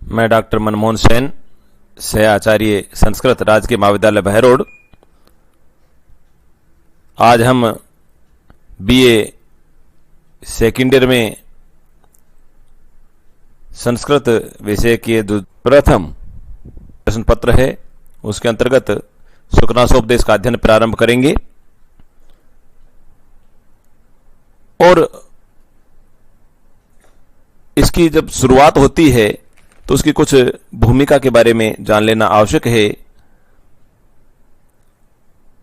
मैं डॉक्टर मनमोहन सेन, सह आचार्य संस्कृत राजकीय महाविद्यालय बहरोड। आज हम बीए सेकेंड ईयर में संस्कृत विषय के प्रथम प्रश्न पत्र है, उसके अंतर्गत सुखनासोपदेश का अध्ययन प्रारंभ करेंगे। और इसकी जब शुरुआत होती है तो उसकी कुछ भूमिका के बारे में जान लेना आवश्यक है।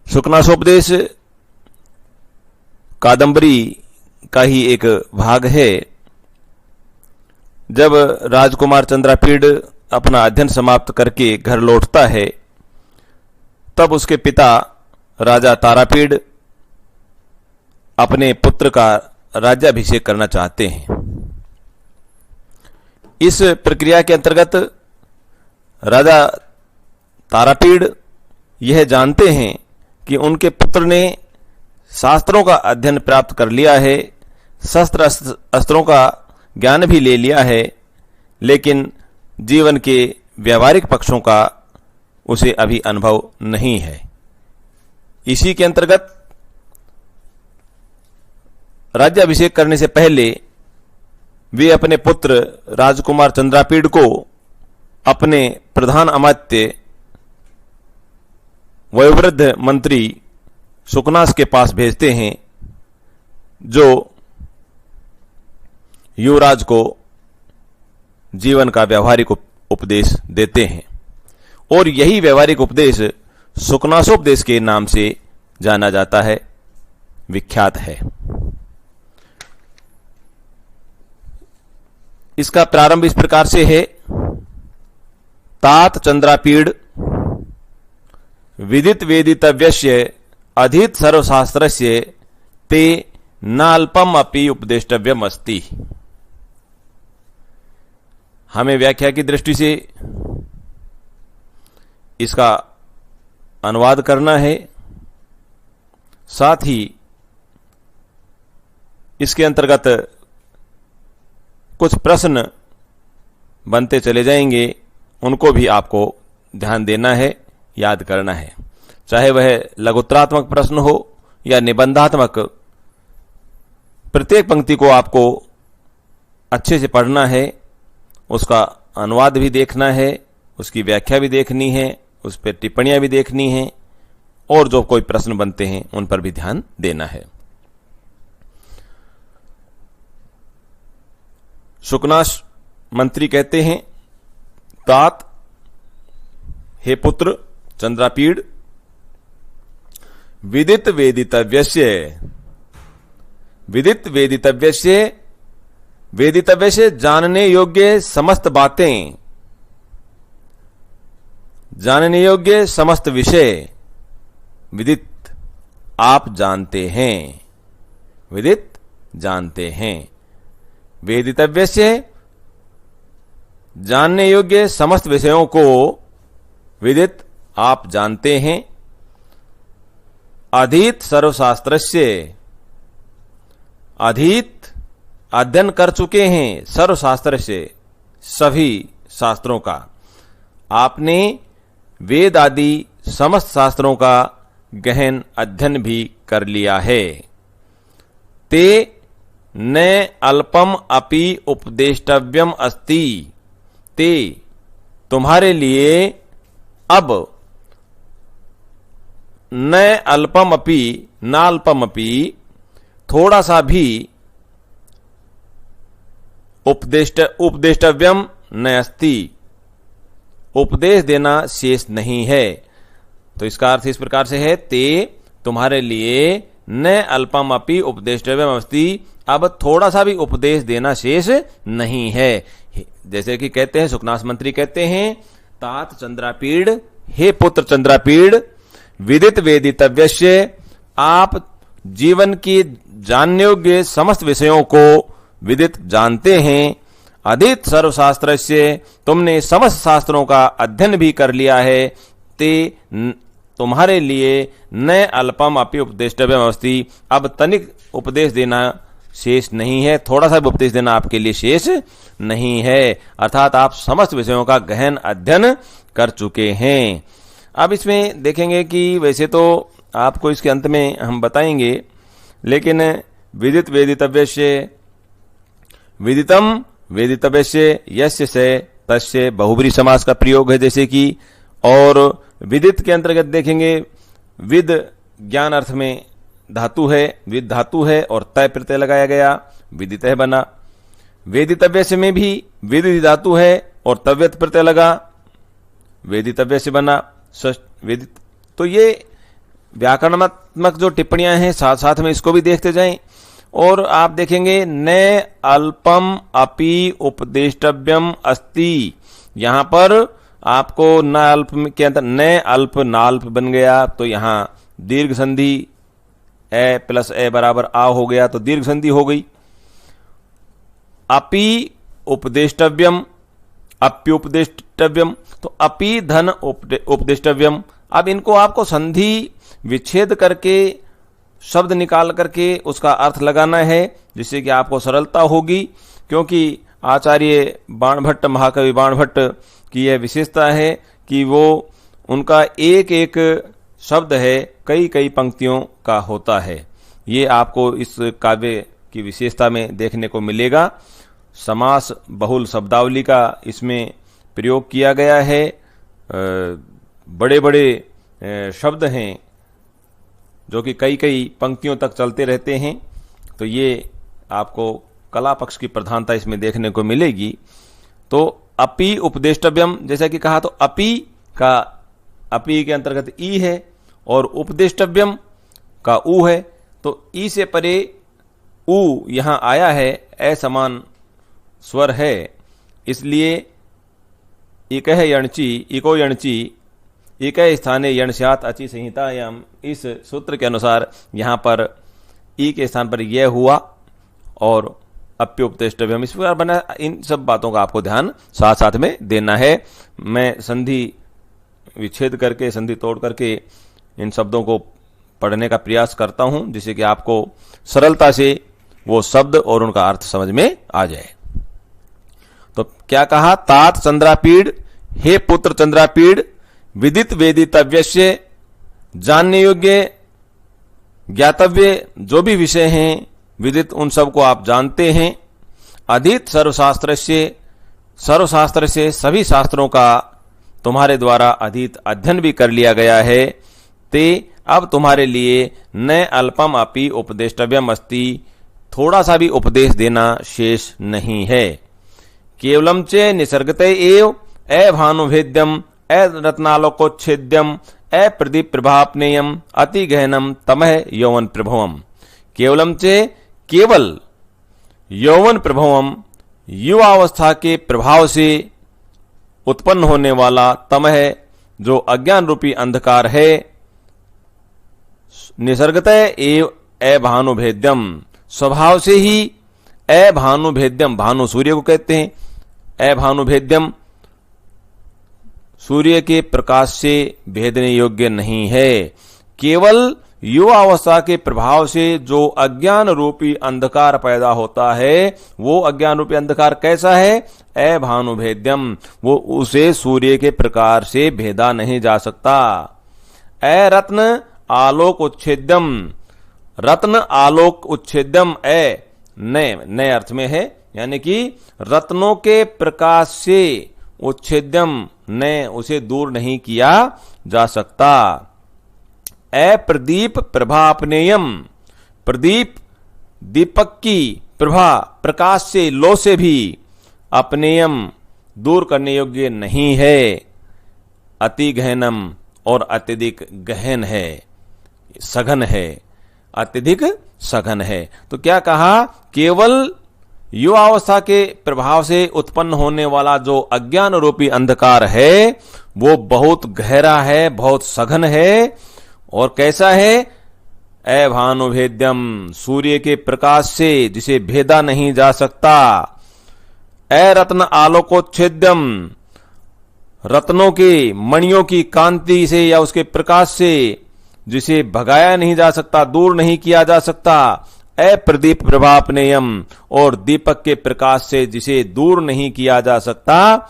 सुखनासोपदेश कादंबरी का ही एक भाग है। जब राजकुमार चंद्रापीड़ अपना अध्ययन समाप्त करके घर लौटता है, तब उसके पिता राजा तारापीड़ अपने पुत्र का राज्याभिषेक करना चाहते हैं। इस प्रक्रिया के अंतर्गत राजा तारापीड़ यह जानते हैं कि उनके पुत्र ने शास्त्रों का अध्ययन प्राप्त कर लिया है, शस्त्र अस्त्रों का ज्ञान भी ले लिया है, लेकिन जीवन के व्यावहारिक पक्षों का उसे अभी अनुभव नहीं है। इसी के अंतर्गत राज्याभिषेक करने से पहले वे अपने पुत्र राजकुमार चंद्रापीड़ को अपने प्रधान अमात्य वयोवृद्ध मंत्री सुखनास के पास भेजते हैं, जो युवराज को जीवन का व्यावहारिक उपदेश देते हैं। और यही व्यावहारिक उपदेश सुखनासोपदेश के नाम से जाना जाता है, विख्यात है। इसका प्रारंभ इस प्रकार से है। तात चंद्रापीड़ विदित वेदितव्यस्य अधीत सर्वशास्त्रस्य ते नाल्पम अपि उपदेष्टव्यम अस्ति। हमें व्याख्या की दृष्टि से इसका अनुवाद करना है, साथ ही इसके अंतर्गत कुछ प्रश्न बनते चले जाएंगे, उनको भी आपको ध्यान देना है, याद करना है। चाहे वह लघुत्तरात्मक प्रश्न हो या निबंधात्मक, प्रत्येक पंक्ति को आपको अच्छे से पढ़ना है, उसका अनुवाद भी देखना है, उसकी व्याख्या भी देखनी है, उस पर टिप्पणियां भी देखनी है, और जो कोई प्रश्न बनते हैं उन पर भी ध्यान देना है। सुखनास मंत्री कहते हैं, तात, हे पुत्र चंद्रापीड़, विदित वेदितव्यस्य, विदित वेदितव्यस्य, वेदितव्यस्य जानने योग्य समस्त बातें, जानने योग्य समस्त विषय विदित आप जानते हैं, विदित जानते हैं। वेदितव्यस्य जानने योग्य समस्त विषयों को विदित आप जानते हैं। अधीत सर्वशास्त्रस्य, अधीत अध्ययन कर चुके हैं, सर्वशास्त्र से सभी शास्त्रों का। आपने वेद आदि समस्त शास्त्रों का गहन अध्ययन भी कर लिया है। ते न अल्पम अपि उपदेष्टव्यम अस्ति, ते तुम्हारे लिए अब न अल्पम अपि, नाल्पम अपि, थोड़ा सा भी उपदेष्टव्यम न अस्ति, उपदेश देना शेष नहीं है। तो इसका अर्थ इस प्रकार से है, ते तुम्हारे लिए न अल्पम अपि उपदेष्टव्यम अस्ति, अब थोड़ा सा भी उपदेश देना शेष नहीं है। जैसे कि कहते हैं, सुखनास मंत्री कहते हैं, तात चंद्रापीड़, हे पुत्र चंद्रापीड़, विदित वेदितव्यस्य, आप जीवन की जानने योग्य समस्त विषयों को विदित जानते हैं। अधीत सर्वशास्त्रस्य, तुमने समस्त शास्त्रों का अध्ययन भी कर लिया है। ते तुम्हारे लिए न अल्पम अपि उपदेष्टव्यम अस्ति, अब तनिक उपदेश देना शेष नहीं है, थोड़ा सा भी उपदेश देना आपके लिए शेष नहीं है। अर्थात आप समस्त विषयों का गहन अध्ययन कर चुके हैं। अब इसमें देखेंगे कि वैसे तो आपको इसके अंत में हम बताएंगे, लेकिन विदित वेदितव्यस्य, विदितम वेदितव्यस्य यस्य से तस्य बहुब्री समास का प्रयोग है जैसे कि, और विदित के अंतर्गत देखेंगे विद ज्ञान अर्थ में धातु है, विद धातु है और तय प्रत्यय लगाया गया, विदित बना। वेदितव्यस्य में भी विदित धातु है और तव्यत प्रत्यय लगा, वेदितव्यस्य बना वेदित। तो ये व्याकरणात्मक जो टिप्पणियां हैं साथ साथ में इसको भी देखते जाएं। और आप देखेंगे न अल्पम अपि उपदेष्टव्यम अस्ति, यहां पर आपको न अल्प के अंदर न अल्प नाल्प बन गया, तो यहां दीर्घ संधि ए प्लस ए बराबर आ हो गया, तो दीर्घ संधि हो गई। अपि उपदेष्टव्यम, अप्युपदेष्टव्यम, तो अपि धन उपदेष्टव्यम। अब इनको आपको संधि विच्छेद करके शब्द निकाल करके उसका अर्थ लगाना है, जिससे कि आपको सरलता होगी। क्योंकि आचार्य बाणभट्ट, महाकवि बाणभट्ट की यह विशेषता है कि वो उनका एक एक शब्द है कई कई पंक्तियों का होता है। ये आपको इस काव्य की विशेषता में देखने को मिलेगा। समास बहुल शब्दावली का इसमें प्रयोग किया गया है। बड़े बड़े शब्द हैं जो कि कई कई पंक्तियों तक चलते रहते हैं, तो ये आपको कला पक्ष की प्रधानता इसमें देखने को मिलेगी। तो अपि उपदेष्टव्यम जैसा कि कहा, तो अपि के अंतर्गत ई है और उपदेष्टव्यम का ऊ है, तो ई से परे ऊ यहां आया है, असमान स्वर है, इसलिए इक है यणची, इको यणची, एक स्थाने यणस्यात् अचि संहितायाम, इस सूत्र के अनुसार यहां पर ई के स्थान पर यह हुआ और अप्युपदेष्टव्यम इस प्रकार बना। इन सब बातों का आपको ध्यान साथ साथ में देना है। मैं संधि विच्छेद करके, संधि तोड़ करके इन शब्दों को पढ़ने का प्रयास करता हूं, जिससे कि आपको सरलता से वो शब्द और उनका अर्थ समझ में आ जाए। तो क्या कहा, तात चंद्रापीड़, हे पुत्र चंद्रापीड़, विदित वेदितव्यस्य, जानने योग्य ज्ञातव्य जो भी विषय हैं विदित उन सब को आप जानते हैं। अधीत सर्वशास्त्र से सभी शास्त्रों का तुम्हारे द्वारा अधीत अध्ययन भी कर लिया गया है। ते अब तुम्हारे लिए न अल्पम अपि उपदेष्टव्यम अस्ति, थोड़ा सा भी उपदेश देना शेष नहीं है। केवलम च निसर्गते एव अभानुभेद्यम रत्नालोकोच्छेद्यम अप्रदीप प्रभापनेयम अति गहनम तमह यौवन प्रभवम। केवलम चे केवल यौवन प्रभवम, युवावस्था के प्रभाव से उत्पन्न होने वाला तमह जो अज्ञान रूपी अंधकार है, निसर्गतः एव अभानुभेद्यम, स्वभाव से ही अभानुभेद्यम, भानु सूर्य को कहते हैं, अभानुभेद्यम सूर्य के प्रकाश से भेदने योग्य नहीं है। केवल युवावस्था के प्रभाव से जो अज्ञान रूपी अंधकार पैदा होता है, वो अज्ञान रूपी अंधकार कैसा है, अभानुभेद्यम, वो उसे सूर्य के प्रकार से भेदा नहीं जा सकता। रत्न आलोक उच्छेद्यम, रत्न आलोक उच्छेद्यम नए अर्थ में है, यानी कि रत्नों के प्रकाश से उच्छेद्यम ने उसे दूर नहीं किया जा सकता। अप्रदीप प्रभापनेयम, प्रदीप दीपक की प्रभा प्रकाश से, लो से भी अपनेयम दूर करने योग्य नहीं है। अति गहनम और अत्यधिक गहन है, सघन है, अत्यधिक सघन है। तो क्या कहा, केवल युवावस्था के प्रभाव से उत्पन्न होने वाला जो अज्ञान रूपी अंधकार है वो बहुत गहरा है, बहुत सघन है, और कैसा है, अभानुभेद्यम, सूर्य के प्रकाश से जिसे भेदा नहीं जा सकता। रत्न आलोकोच्छेद्यम, रत्नों के मणियों की कांति से या उसके प्रकाश से जिसे भगाया नहीं जा सकता, दूर नहीं किया जा सकता। अप्रदीप प्रभापनेयम, और दीपक के प्रकाश से जिसे दूर नहीं किया जा सकता,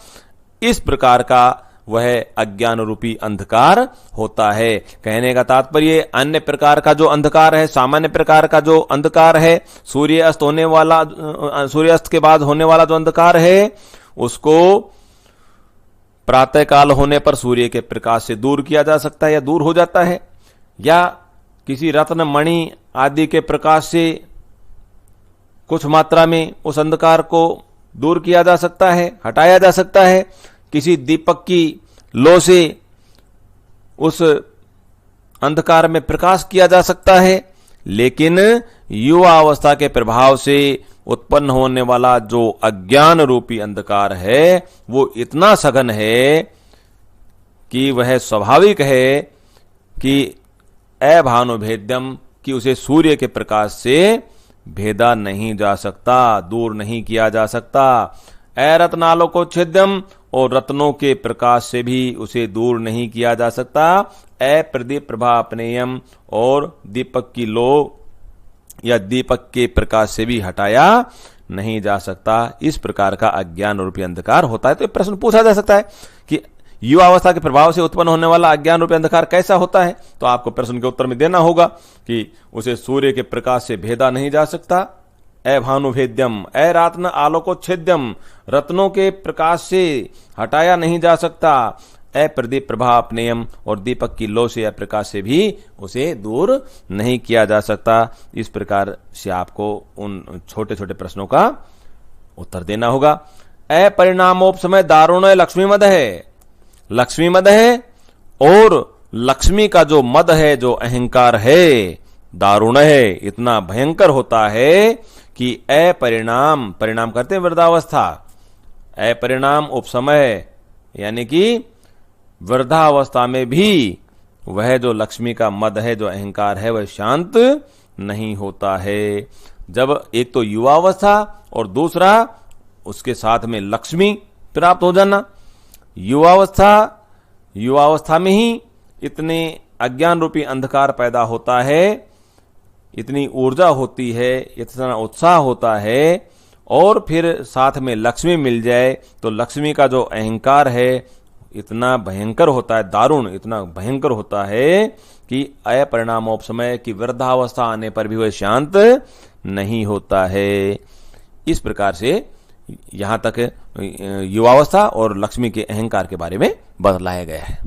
इस प्रकार का वह अज्ञान रूपी अंधकार होता है। कहने का तात्पर्य, अन्य प्रकार का जो अंधकार है, सामान्य प्रकार का जो अंधकार है, सूर्यास्त के बाद होने वाला जो अंधकार है, उसको प्रातः काल होने पर सूर्य के प्रकाश से दूर किया जा सकता है या दूर हो जाता है, या किसी रत्न मणि आदि के प्रकाश से कुछ मात्रा में उस अंधकार को दूर किया जा सकता है, हटाया जा सकता है। किसी दीपक की लो से उस अंधकार में प्रकाश किया जा सकता है, लेकिन युवा अवस्था के प्रभाव से उत्पन्न होने वाला जो अज्ञान रूपी अंधकार है, वो इतना सघन है कि वह स्वाभाविक है कि अभानुभेद्यम, कि उसे सूर्य के प्रकाश से भेदा नहीं जा सकता, दूर नहीं किया जा सकता। अरत्नालोकोच्छेद्यम, और रत्नों के प्रकाश से भी उसे दूर नहीं किया जा सकता। अप्रदीप प्रभापनेयम, और दीपक की लो या दीपक के प्रकाश से भी हटाया नहीं जा सकता। इस प्रकार का अज्ञान रूपी अंधकार होता है। तो प्रश्न पूछा जा सकता है कि युवावस्था के प्रभाव से उत्पन्न होने वाला अज्ञान रूपी अंधकार कैसा होता है, तो आपको प्रश्न के उत्तर में देना होगा कि उसे सूर्य के प्रकाश से भेदा नहीं जा सकता, अभानुभेद्यम, अरात्न आलोकोच्छेद्यम, रत्नों के प्रकाश से हटाया नहीं जा सकता, अप्रदीप प्रभापनेयम, और दीपक की लो से या प्रकाश से भी उसे दूर नहीं किया जा सकता। इस प्रकार से आपको उन छोटे छोटे प्रश्नों का उत्तर देना होगा। अपरिणामोपसमय दारुण लक्ष्मी मद है, लक्ष्मी मद है, और लक्ष्मी का जो मद है, जो अहंकार है, दारुण है, इतना भयंकर होता है कि अपरिणाम, परिणाम करते हैं वृद्धावस्था, अपरिणाम उपसमय, यानी कि वृद्धावस्था में भी वह जो लक्ष्मी का मद है, जो अहंकार है, वह शांत नहीं होता है। जब एक तो युवावस्था और दूसरा उसके साथ में लक्ष्मी प्राप्त हो जाना, युवावस्था में ही इतने अज्ञान रूपी अंधकार पैदा होता है, इतनी ऊर्जा होती है, इतना उत्साह होता है, और फिर साथ में लक्ष्मी मिल जाए तो लक्ष्मी का जो अहंकार है इतना भयंकर होता है, दारुण, इतना भयंकर होता है कि अपरिणामोपसमय की वृद्धावस्था आने पर भी वह शांत नहीं होता है। इस प्रकार से यहां तक युवावस्था और लक्ष्मी के अहंकार के बारे में बतलाया गया है।